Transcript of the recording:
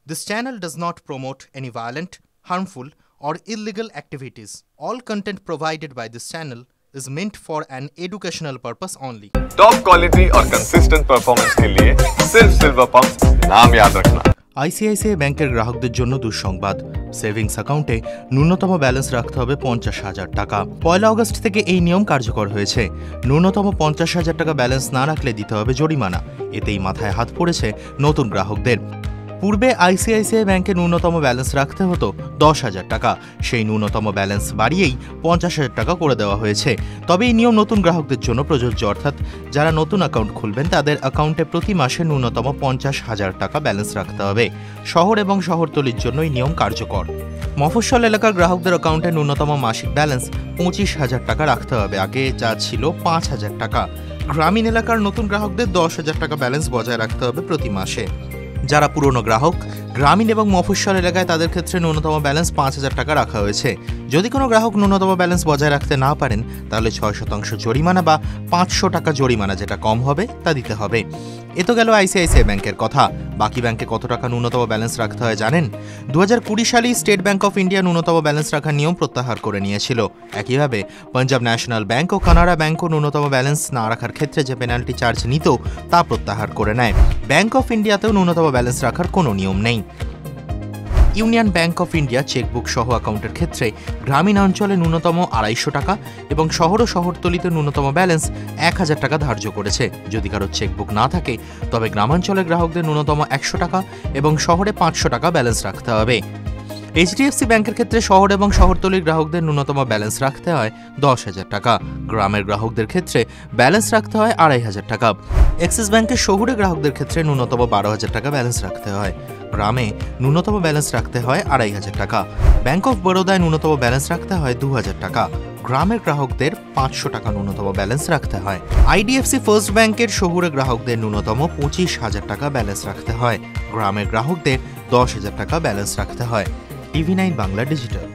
This channel does not promote any violent, harmful, or illegal activities. All content provided by this channel is meant for an educational purpose only. Top quality और consistent performance के लिए सिर्फ silver pumps नाम याद रखना। ICICI ব্যাংকের গ্রাহকদের জন্য দুঃসংবাদ। সেভিংস অ্যাকাউন্টে ন্যূনতম ব্যালেন্স রাখতে হবে 50,000 টাকা। 1 আগস্ট থেকে এই নিয়ম কার্যকর হয়েছে। ন্যূনতম 50,000 টাকা ব্যালেন্স না রাখলে দিতে হবে জরিমানা। এতেই মাথায় হাত পড়েছে নতুন গ্রাহকদের। পূর্বে আইসিআইসিআই ব্যাংকে ন্যূনতম ব্যালেন্স রাখতে হতো 10,000 টাকা। সেই ন্যূনতম ব্যালেন্স বাড়িয়েই 50,000 টাকা করে দেওয়া হয়েছে। তবে এই নিয়ম নতুন গ্রাহকদের জন্য প্রযোজ্য, অর্থাৎ যারা নতুন অ্যাকাউন্ট খুলবেন তাদের অ্যাকাউন্টে প্রতি মাসে ন্যূনতম 50,000 টাকা ব্যালেন্স রাখতে হবে। শহর এবং শহরতলির জন্য এই নিয়ম কার্যকর। মফস্বল এলাকার গ্রাহকদের অ্যাকাউন্টে ন্যূনতম মাসিক ব্যালেন্স 25,000 টাকা রাখতে হবে, আগে যা ছিল 5,000 টাকা। গ্রামীণ এলাকার নতুন গ্রাহকদের 10,000 টাকা ব্যালেন্স বজায় রাখতে হবে প্রতি মাসে। যারা পুরনো গ্রাহক গ্রামীণ এবং মফস্বল এলাকায় তাদের ক্ষেত্রে ন্যূনতম ব্যালেন্স 5,000 টাকা রাখা হয়েছে। যদি কোনো গ্রাহক ন্যূনতম ব্যালেন্স বজায় রাখতে না পারেন তাহলে 6% জরিমানা বা 500 টাকা জরিমানা, যেটা কম হবে তা দিতে হবে। এ তো গেল আইসিআইসিআই ব্যাংকের কথা। বাকি ব্যাংকে কত টাকা ন্যূনতম ব্যালেন্স রাখতে হয় জানেন? 2020 সালেই স্টেট ব্যাংক অফ ইন্ডিয়া ন্যূনতম ব্যালেন্স রাখার নিয়ম প্রত্যাহার করে নিয়েছিল। একইভাবে পাঞ্জাব ন্যাশনাল ব্যাংক ও কানাড়া ব্যাংকও ন্যূনতম ব্যালেন্স না রাখার ক্ষেত্রে যে পেনাল্টি চার্জ নিত তা প্রত্যাহার করে নেয়। ব্যাংক অফ ইন্ডিয়াতেও ন্যূনতম ব্যালেন্স রাখার কোনো নিয়ম নেই। Union bank of India chequebook সহ অ্যাকাউন্টের ক্ষেত্রে গ্রামীণ অঞ্চলে ন্যূনতম 250 টাকা এবং শহর ও শহরতলিতে ন্যূনতম ব্যালেন্স 1,000 টাকা ধার্য করেছে। যদি কারোর চেকবুক না থাকে তবে গ্রামাঞ্চলের গ্রাহকদের ন্যূনতম 100 টাকা এবং শহরে 500 টাকা ব্যালেন্স রাখতে হবে। এইচডিএফসি ব্যাংকের ক্ষেত্রে শহর এবং শহরতলির গ্রাহকদের ন্যূনতম ব্যালেন্স রাখতে হয় 10,000 টাকা। গ্রামের গ্রাহকদের ক্ষেত্রে ব্যালেন্স রাখতে হয় 2,500 টাকা। অ্যাক্সিস ব্যাংকের শহুরে গ্রাহকদের ক্ষেত্রে ন্যূনতম 12,000 টাকা ব্যালেন্স রাখতে হয়। গ্রামে ন্যূনতম ব্যালেন্স রাখতে হয় 2,500 টাকা। ব্যাংক অফ বরোদায় ন্যূনতম ব্যালেন্স রাখতে হয় 2,000 টাকা। গ্রামের গ্রাহকদের 500 টাকা ন্যূনতম ব্যালেন্স রাখতে হয়। আইডিএফসি ফার্স্ট ব্যাংকের শহুরে গ্রাহকদের ন্যূনতম 25,000 টাকা ব্যালেন্স রাখতে হয়। গ্রামের গ্রাহকদের 10,000 টাকা ব্যালেন্স রাখতে হয়। টিভি9 বাংলা ডিজিটাল।